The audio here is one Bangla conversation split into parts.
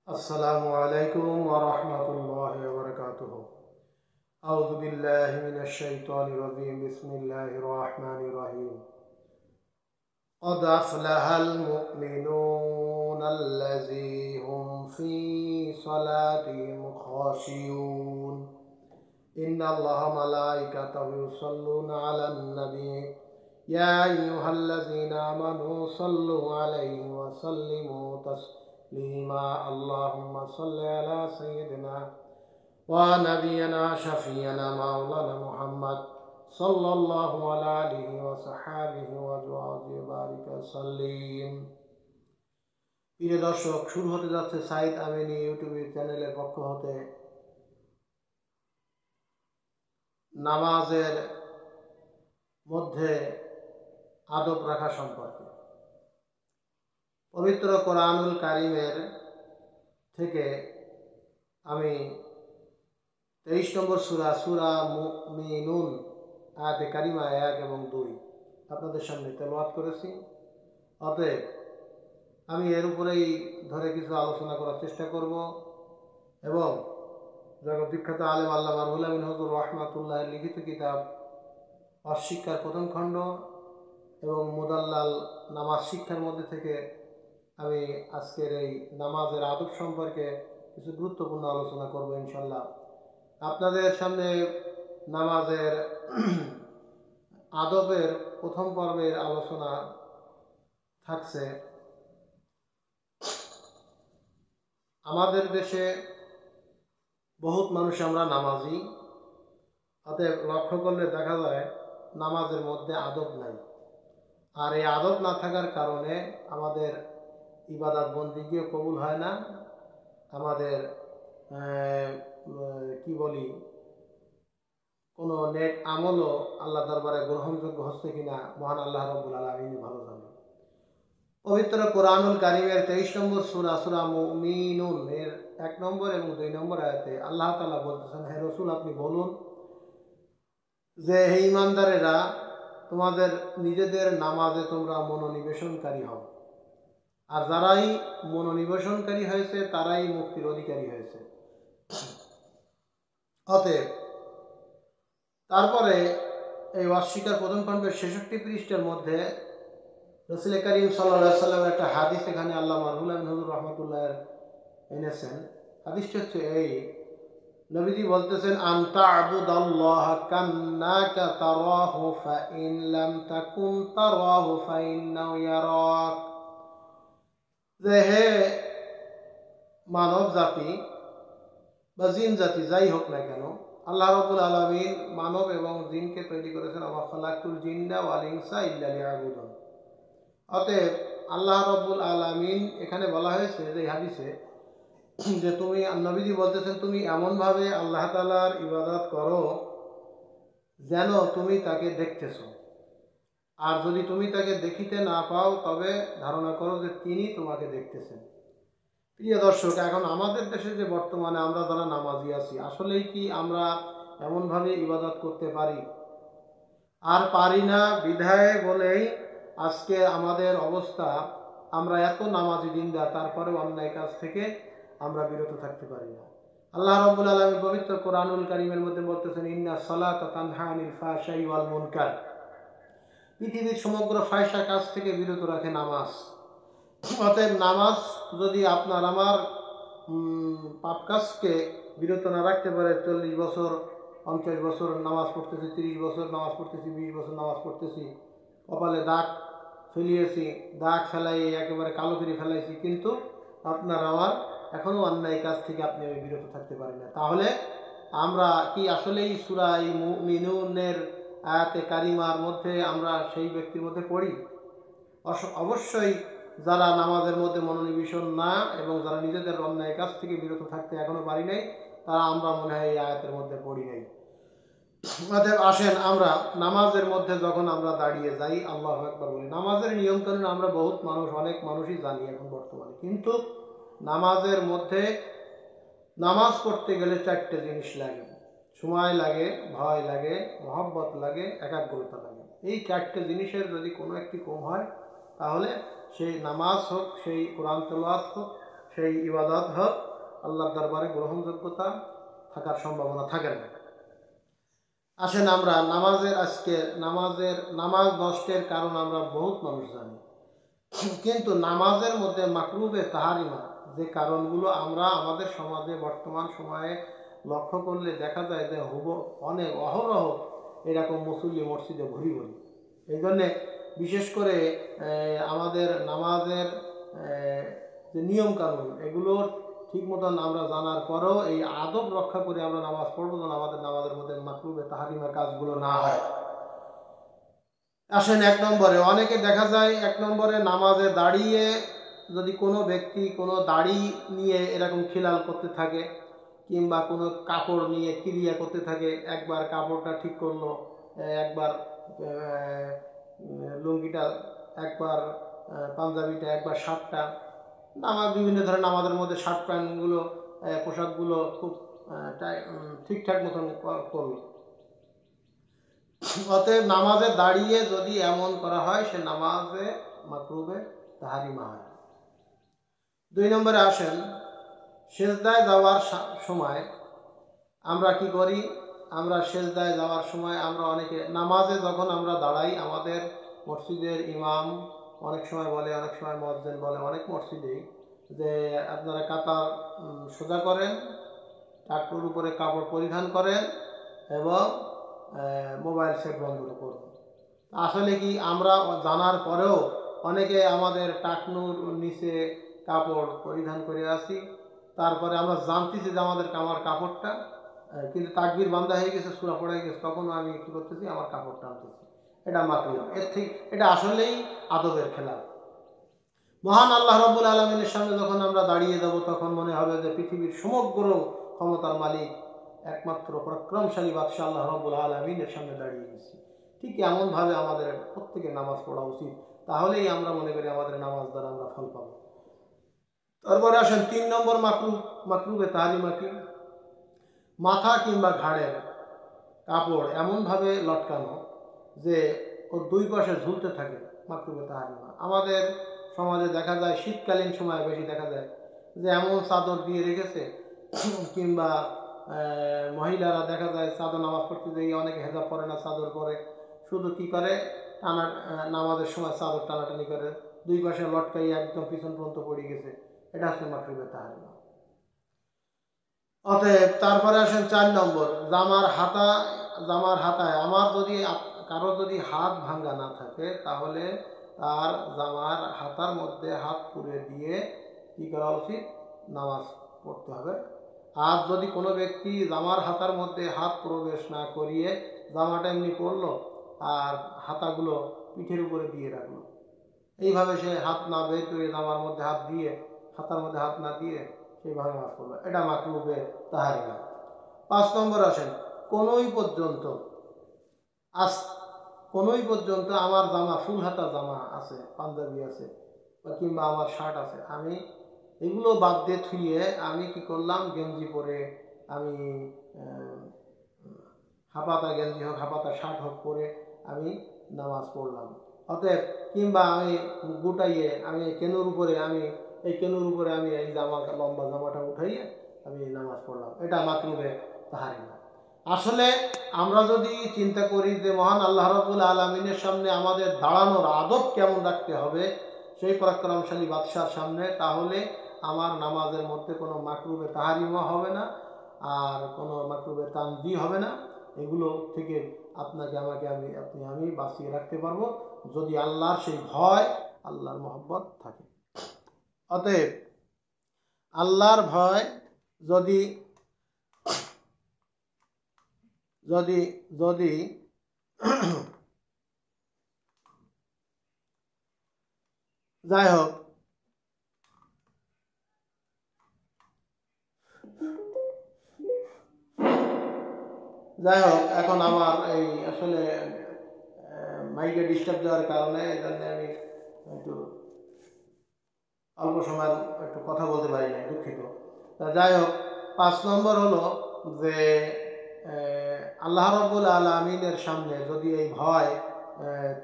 السلام عليكم ورحمة الله وبركاته. أعوذ بالله من الشيطان الرجيم. بسم الله الرحمن الرحيم. قد أفلح المؤمنون الذين هم في صلاتهم خاشعون. إن الله ملائكته يصلون على النبي يا أيها الذين آمنوا صلوا عليه وسلموا تسليما. اللهم صل على سيدنا ونبينا شفينا مولانا محمد صلى الله على آله وصحبه وأزواجه وبارك وسلم. প্রিয় দর্শক, শুরু হতে যাচ্ছে সাইদ আমিনী ইউটিউব চ্যানেলের পক্ষ হতে নামাজের মধ্যে আদব রাখা সম্পর্কে। পবিত্র কোরআনুল কারিমের থেকে আমি 23 নম্বর সূরা মুমিনুন আয়াতে কারিমা 1 এবং 2 আপনাদের সামনে তেলাওয়াত করেছি। অতএব আমি এর উপরেই ধরে কিছু আলোচনা করার চেষ্টা করব এবং জগৎ বিখ্যাত আলেম আল্লামা রুহুল আমিন হুজুর রহমাতুল্লাহ লিখিত কিতাব অশিক্ষার প্রথম খণ্ড এবং মুদাল্লাল নামাজ শিক্ষার মধ্যে থেকে আমি আজকের এই নামাজের আদব সম্পর্কে কিছু গুরুত্বপূর্ণ আলোচনা করব ইনশাল্লাহ। আপনাদের সামনে নামাজের আদবের প্রথম পর্বের আলোচনা থাকছে। আমাদের দেশে বহুত মানুষ আমরা নামাজি, অতএব লক্ষ্য করলে দেখা যায় নামাজের মধ্যে আদব নাই। আর এই আদব না থাকার কারণে আমাদের ইবাদত বন্দিগিও কবুল হয় না, আমাদের কি বলি কোনো নেক আমলও আল্লাহ দরবারে গ্রহণযোগ্য হচ্ছে কিনা মহান আল্লাহ রাব্বুল আলামিন ভালো জানেন। পবিত্র কোরআনুল কারিমের 23 নম্বর সূরা মুমিনুন এর 1 নম্বর এবং 2 নম্বর আয়াতে আল্লাহ তাআলা বলতেছেন, হে রাসূল আপনি বলুন যে হে ঈমানদারেরা, তোমাদের নিজেদের নামাজে তোমরা মনোনিবেশনকারী হও, আর যারাই মনোনিবেশনকারী হয়েছে তারাই মুক্তির অধিকারী হয়েছে। অতএব তারপরে এই ওয়াসিকার প্রথম খণ্ডের 66 পৃষ্ঠার মধ্যে রাসূল করিম সাল্লাল্লাহু আলাইহি ওয়াসাল্লামের একটা হাদিস এখানে আল্লামা রুহুল আমিন হুজুর রাহমাতুল্লাহ এনেছেন। হাদিসটা হচ্ছে এই, নবীজি বলতেছেন, আনতা আবুদাল্লাহ কান্নাকা তারাহু ফাইন লাম তাকুন তারাহু ফাইন্নাহু ইয়ারাক। যে হে মানব জাতি বা জিন জাতি যাই হোক না কেন, আল্লাহ রাব্বুল আলামিন মানব এবং জিনকে তৈরি করেছেন ওয়া খালাকুল জিন্না ওয়াল ইনসা ইল্লা লিয়াবুদুন। অতএব আল্লাহ রাব্বুল আলামিন এখানে বলা হয়েছে যে হাদিসে যে তুমি, নবীজি বলতেছেন, তুমি এমনভাবে আল্লাহ তাআলার ইবাদত করো যেন তুমি তাকে দেখতেছো, আর যদি তুমি তাকে দেখিতে না পাও তবে ধারণা করো যে তিনি তোমাকে দেখতেছেন। প্রিয় দর্শক, এখন আমাদের দেশে যে বর্তমানে আমরা যারা নামাজি আছি, আসলেই কি আমরা এমনভাবে ইবাদত করতে পারি? আর পারি না বিধায় বলেই আজকে আমাদের অবস্থা, আমরা এত নামাজি দিনদার তারপরেও অন্যায় কাজ থেকে আমরা বিরত থাকতে পারি না। আল্লাহ রাব্বুল আলামিন পবিত্র কোরআনুল কারীমের মধ্যে বলতেছেন, ইন্না সালাতা তানহা আনিল ফাহশাই ওয়াল মুনকার। পৃথিবীর সমগ্র ফাহশা কাজ থেকে বিরত রাখে নামাজ। অতএব নামাজ যদি আপনার আমার পাপ কাজকে বিরত না রাখতে পারে, 40 বছর 50 বছর নামাজ পড়তেছি, 30 বছর নামাজ পড়তেছি, 20 বছর নামাজ পড়তেছি, কপালে দাগ ফেলিয়েছি, দাগ ফেলাই একেবারে কালো করে ফেলাইছি, কিন্তু আপনার আমার এখনও অন্যায় কাজ থেকে আপনি আমি বিরত থাকতে পারি না। তাহলে আমরা কি আসলেই সূরা মুমিনুনের আয়াতে কারিমার মধ্যে আমরা সেই ব্যক্তির মধ্যে পড়ি? অবশ্যই যারা নামাজের মধ্যে মনোনিবেশন না এবং যারা নিজেদের অন্যায় কাজ থেকে বিরত থাকতে এখনো পারি নাই, তারা আমরা মনে হয় এই আয়াতের মধ্যে পড়ি নাই। অতএব আসেন আমরা নামাজের মধ্যে যখন আমরা দাঁড়িয়ে যাই আল্লাহু আকবার বলি। নামাজের নিয়মকানুন আমরা অনেক মানুষই জানি এখন বর্তমানে, কিন্তু নামাজের মধ্যে নামাজ পড়তে গেলে 4টে জিনিস লাগে: সময় লাগে, ভয় লাগে, মহব্বত লাগে, একাগ্রতা লাগে। এই 4টে জিনিসের যদি কোনো একটি কম হয় তাহলে সেই নামাজ হোক, সেই কোরআন তেলাওয়াত হোক, সেই ইবাদত হক আল্লাহর দরবারে গ্রহণযোগ্যতা থাকার সম্ভাবনা থাকে না। আসেন আমরা নামাজ নষ্টের কারণ আমরা বহুত মানুষ জানি, কিন্তু নামাজের মধ্যে মাকরুবে তাহারিমা যে কারণগুলো আমরা আমাদের সমাজে বর্তমান সময়ে লক্ষ্য করলে দেখা যায় যে অনেক অহরহ এরকম মুসল্লি মসজিদে ভরি ভরি। এই জন্যে বিশেষ করে আমাদের নামাজের যে নিয়ম কানুন এগুলোর ঠিক মতন আমরা জানার পরেও এই আদব রক্ষা করে আমরা নামাজ পড়বো যেন আমাদের নামাজের মধ্যে মাকরুবে তাহারিমা কাজগুলো না হয়। আসেন 1 নম্বরে, অনেকে দেখা যায় 1 নম্বরে নামাজে দাঁড়িয়ে যদি কোনো ব্যক্তি কোনো দাড়ি নিয়ে এরকম খিলাল করতে থাকে কিংবা কোনো কাপড় নিয়ে ক্রিয়া করতে থাকে, একবার কাপড়টা ঠিক করলো, একবার লুঙ্গিটা, একবার পাঞ্জাবিটা, একবার শার্টটা, বিভিন্ন ধরনের আমাদের মধ্যে শার্ট প্যান্টগুলো পোশাকগুলো খুব ঠিকঠাক মতন করলো। অতএব নামাজে দাঁড়িয়ে যদি এমন করা হয় সে নামাজে মাকরুবে তাহারিমা হয়। 2 নম্বরে আসেন, সেজদায় যাওয়ার সময় আমরা কি করি? আমরা সেজদায় যাওয়ার সময় আমরা অনেকে নামাজে যখন আমরা দাঁড়াই, আমাদের মসজিদের ইমাম অনেক সময় বলে, অনেক সময় মুয়াজ্জিন বলে, অনেক মসজিদেই যে আপনারা কাতার সোজা করেন, টাকটুর উপরে কাপড় পরিধান করেন এবং মোবাইল সেট বন্ধ করুন। আসলে কি আমরা জানার পরেও অনেকে আমাদের টাকনুর নিচে কাপড় পরিধান করে আসি, তারপরে আমরা জানতেছি যে আমার কাপড়টা, কিন্তু তাকবীর বান্ধা হয়ে গেছে, সূরা পড়ে গেছে, তখনও আমি কী করতেছি, আমার কাপড়টা আনতেছি। এটা মাকরুহ। এটা আসলেই আদবের খেলাফ। মহান আল্লাহ রাব্বুল আলামিনের সামনে যখন আমরা দাঁড়িয়ে যাব তখন মনে হবে যে পৃথিবীর সমগ্র ক্ষমতার মালিক একমাত্র পরাক্রমশালী বাদশাহ আল্লাহ রাব্বুল আলামিনের সামনে দাঁড়িয়ে গেছি। ঠিক এমনভাবে আমাদের প্রত্যেকের নামাজ পড়া উচিত, তাহলেই আমরা মনে করি আমাদের নামাজ দ্বারা আমরা ফল পাব। তারপরে আসেন 3 নম্বর মাকরুবে তাহারিমা কি? মাথা কিংবা ঘাড়ের কাপড় এমনভাবে লটকানো যে ওর 2 পাশে ঝুলতে থাকে, মাকরুবে তাহারিমা। আমাদের সমাজে দেখা যায় শীতকালীন সময় বেশি দেখা যায় যে এমন চাদর দিয়ে রেখেছে, কিংবা মহিলারা দেখা যায় চাদর নামাজ পড়তে গিয়ে অনেকে হেজাব পরে না, চাদর পরে, শুধু কি করে নামাজের সময় চাদর টানাটানি করে, 2 পাশে লটকাই একদম পিছন পর্যন্ত পড়ে গেছে। এটা হচ্ছে মাকরুবে তাহারিমা। অতএব তারপরে আসেন 4 নম্বর, জামার হাতায় কারো যদি হাত ভাঙ্গা না থাকে তাহলে তার জামার হাতার মধ্যে হাত পুরে দিয়ে কি করা উচিত? নামাজ পড়তে হবে। আর যদি কোনো ব্যক্তি জামার হাতার মধ্যে হাত প্রবেশ না করিয়ে জামাটা এমনি পড়লো আর হাতাগুলো পিঠের উপরে দিয়ে রাখলো, এইভাবে সে হাত না বের করে জামার মধ্যে হাত দিয়ে, হাতার মধ্যে হাত না দিয়ে সেইভাবে নামাজ পড়লো, এটা মাকরুহে তাহারিমা। 5 নম্বর আসেন, কোনোই পর্যন্ত আমার জামা, ফুল হাতা জামা আছে, পাঞ্জাবি আছে, কিংবা আমার শার্ট আছে, আমি এগুলো বাদ দিয়ে থুয়ে আমি কি করলাম? গেঞ্জি পরে, আমি হাফাতা গেঞ্জি হোক, হাফাতা শার্ট হোক পরে আমি নামাজ পড়লাম। অতএব কিংবা আমি গুটাইয়ে আমি এই কেনুর উপরে আমি এই লম্বা জামাটা উঠাইয়ে আমি নামাজ পড়লাম, এটা মাকরুহে তাহারিমা। আসলে আমরা যদি চিন্তা করি যে মহান আল্লাহ রাব্বুল আলামিনের সামনে আমাদের দাঁড়ানোর আদব কেমন রাখতে হবে সেই পরাক্রমশালী বাদশার সামনে, তাহলে আমার নামাজের মধ্যে কোনো মাকরুহে তাহারিমা হবে না, আর কোনো মাকরুহে তানজিহ হবে না। এগুলো থেকে আপনাকে আমাকে আমি বাঁচিয়ে রাখতে পারবো যদি আল্লাহর সেই ভয়, আল্লাহর মহব্বত থাকে। অতএব আল্লাহর ভয় যদি যদি যদি যাই হোক, এখন আমার এই আসলে মাইকে ডিস্টার্ব দেওয়ার কারণে এই জন্য আমি একটু অল্প সময় একটু কথা বলতে পারি না, দুঃখিত। যাই হোক, 5 নম্বর হলো যে আল্লাহ রাব্বুল আলামিনের সামনে যদি এই ভয়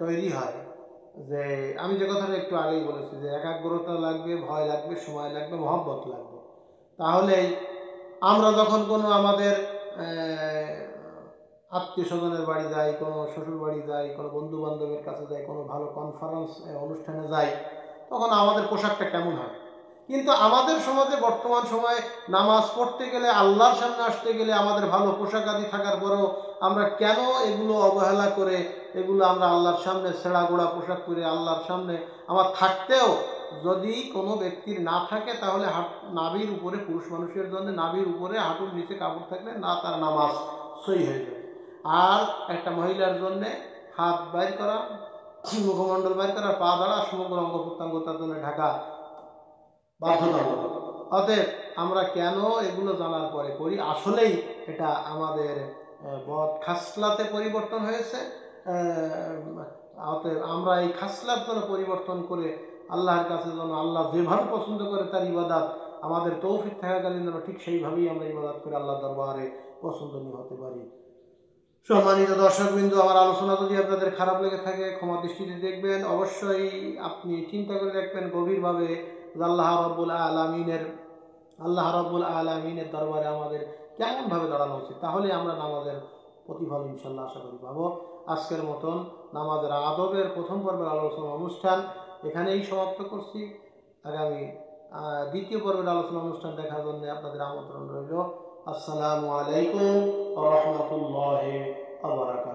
তৈরি হয়, যে আমি যে কথাটা একটু আগেই বলেছি যে একাগ্রতা লাগবে, ভয় লাগবে, সময় লাগবে, মহব্বত লাগবে। তাহলেই আমরা যখন কোনো আমাদের আত্মীয় স্বজনের বাড়ি যাই, কোনো শ্বশুর বাড়ি যাই, কোনো বন্ধু বান্ধবের কাছে যাই, কোনো ভালো কনফারেন্স অনুষ্ঠানে যাই, তখন আমাদের পোশাকটা কেমন হয়। কিন্তু আমাদের সমাজে বর্তমান সময়ে নামাজ পড়তে গেলে, আল্লাহর সামনে আসতে গেলে আমাদের ভালো পোশাক আদি থাকার পরেও আমরা কেন এগুলো অবহেলা করে এগুলো আমরা আল্লাহর সামনে ছেঁড়া গোড়া পোশাক পরে আল্লাহর সামনে আমার থাকতেও যদি কোনো ব্যক্তির না থাকে তাহলে নাভির উপরে, পুরুষ মানুষের জন্য নাভির উপরে হাঁটুর নিচে কাপড় থাকলে না তার নামাজ সই হয়ে যাবে। আর একটা মহিলার জন্য হাত বাইর করা, মুখমণ্ডল বাইর করা, পা দ্বারা সমগ্র অঙ্গ প্রত্যঙ্গ তার জন্য ঢাকা বাধ্যতামূলক। অতএব আমরা কেন এগুলো জানার পরে করি, আসলেই এটা আমাদের বদ খাসলাতে পরিবর্তন হয়েছে। অতএব আমরা এই খাসলার জন্য পরিবর্তন করে আল্লাহর কাছে যেন আল্লাহ যেভাবে পছন্দ করে তার ইবাদত আমাদের তৌফিক থাকাকালীন যেন ঠিক সেইভাবেই আমরা ইবাদত করে আল্লাহ দরবারে পছন্দনীয় হতে পারি। সম্মানিত দর্শকবৃন্দ, আমার আলোচনা যদি আপনাদের খারাপ লেগে থাকে ক্ষমা দৃষ্টিতে দেখবেন। অবশ্যই আপনি চিন্তা করে দেখবেন গভীরভাবে আল্লাহ রব্বুল আলামিনের দরবারে আমাদের কেমনভাবে দাঁড়ানো উচিত, তাহলে আমরা নামাজের প্রতিফল ইনশাল্লাহ আশা করি পাবো। আজকের মতন নামাজের আদবের প্রথম পর্বের আলোচনা অনুষ্ঠান এখানেই সমাপ্ত করছি। আগামী দ্বিতীয় পর্বের আলোচনা অনুষ্ঠান দেখার জন্য আপনাদের আমন্ত্রণ রইল। আসসালামু আলাইকুম ওয়া রাহমাতুল্লাহি ওয়া বারাকাতুহু।